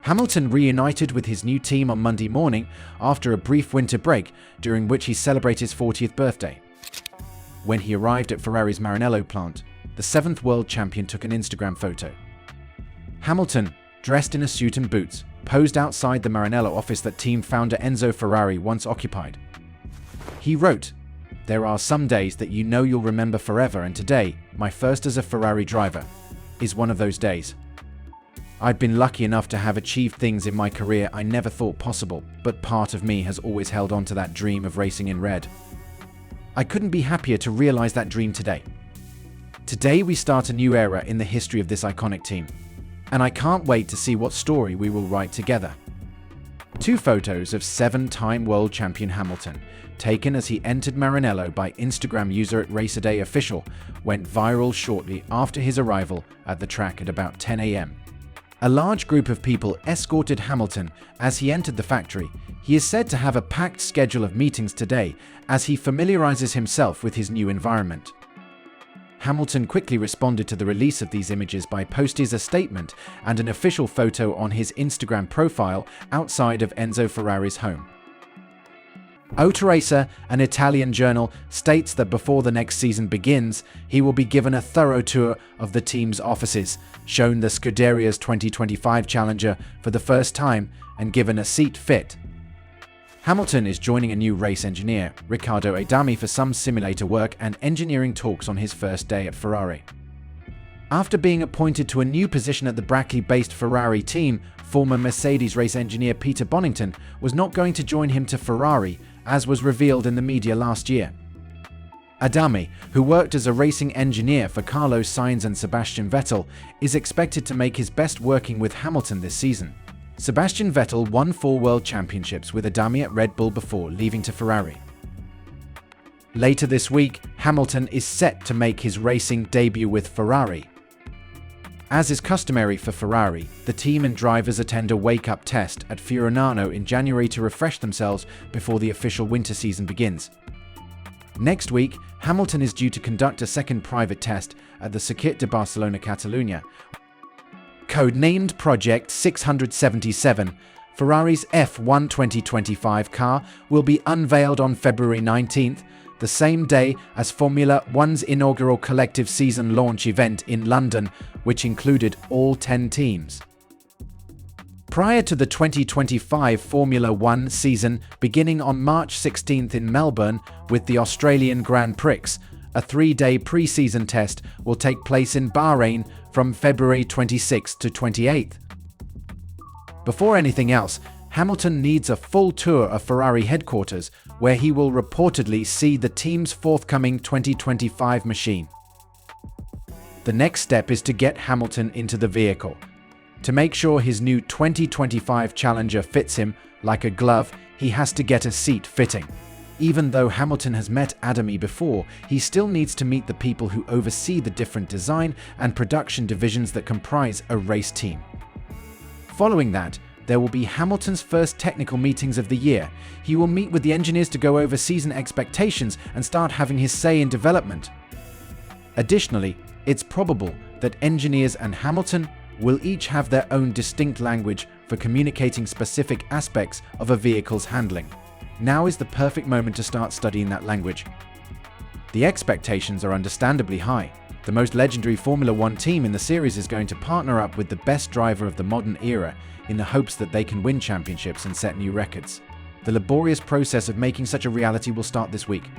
Hamilton reunited with his new team on Monday morning after a brief winter break, during which he celebrated his 40th birthday. When he arrived at Ferrari's Maranello plant, the 7th world champion took an Instagram photo. Hamilton, dressed in a suit and boots, posed outside the Maranello office that team founder Enzo Ferrari once occupied. He wrote, "There are some days that you know you'll remember forever, and today, my first as a Ferrari driver, is one of those days. I've been lucky enough to have achieved things in my career I never thought possible, but part of me has always held on to that dream of racing in red. I couldn't be happier to realize that dream today. Today we start a new era in the history of this iconic team, and I can't wait to see what story we will write together." Two photos of 7-time world champion Hamilton, taken as he entered Maranello by Instagram user @RacerDayOfficial, went viral shortly after his arrival at the track at about 10 a.m. A large group of people escorted Hamilton as he entered the factory. He is said to have a packed schedule of meetings today as he familiarizes himself with his new environment. Hamilton quickly responded to the release of these images by posting a statement and an official photo on his Instagram profile outside of Enzo Ferrari's home. Autoracer, an Italian journal, states that before the next season begins, he will be given a thorough tour of the team's offices, shown the Scuderia's 2025 Challenger for the first time, and given a seat fit. Hamilton is joining a new race engineer, Riccardo Adami, for some simulator work and engineering talks on his first day at Ferrari. After being appointed to a new position at the Brackley-based Ferrari team, former Mercedes race engineer Peter Bonington was not going to join him to Ferrari, as was revealed in the media last year. Adami, who worked as a racing engineer for Carlos Sainz and Sebastian Vettel, is expected to make his best working with Hamilton this season. Sebastian Vettel won 4 world championships with Adami at Red Bull before leaving to Ferrari. Later this week, Hamilton is set to make his racing debut with Ferrari. As is customary for Ferrari, the team and drivers attend a wake-up test at Fiorano in January to refresh themselves before the official winter season begins. Next week, Hamilton is due to conduct a second private test at the Circuit de Barcelona Catalunya. Codenamed Project 677, Ferrari's F1 2025 car will be unveiled on February 19th, the same day as Formula One's inaugural collective season launch event in London, which included all 10 teams. Prior to the 2025 Formula One season beginning on March 16th in Melbourne with the Australian Grand Prix, a 3-day pre-season test will take place in Bahrain from February 26th to 28th. Before anything else, Hamilton needs a full tour of Ferrari headquarters, where he will reportedly see the team's forthcoming 2025 machine. The next step is to get Hamilton into the vehicle. To make sure his new 2025 Challenger fits him like a glove, he has to get a seat fitting. Even though Hamilton has met Adami before, he still needs to meet the people who oversee the different design and production divisions that comprise a race team. Following that, there will be Hamilton's first technical meetings of the year. He will meet with the engineers to go over season expectations and start having his say in development. Additionally, it's probable that engineers and Hamilton will each have their own distinct language for communicating specific aspects of a vehicle's handling. Now is the perfect moment to start studying that language. The expectations are understandably high. The most legendary Formula One team in the series is going to partner up with the best driver of the modern era in the hopes that they can win championships and set new records. The laborious process of making such a reality will start this week.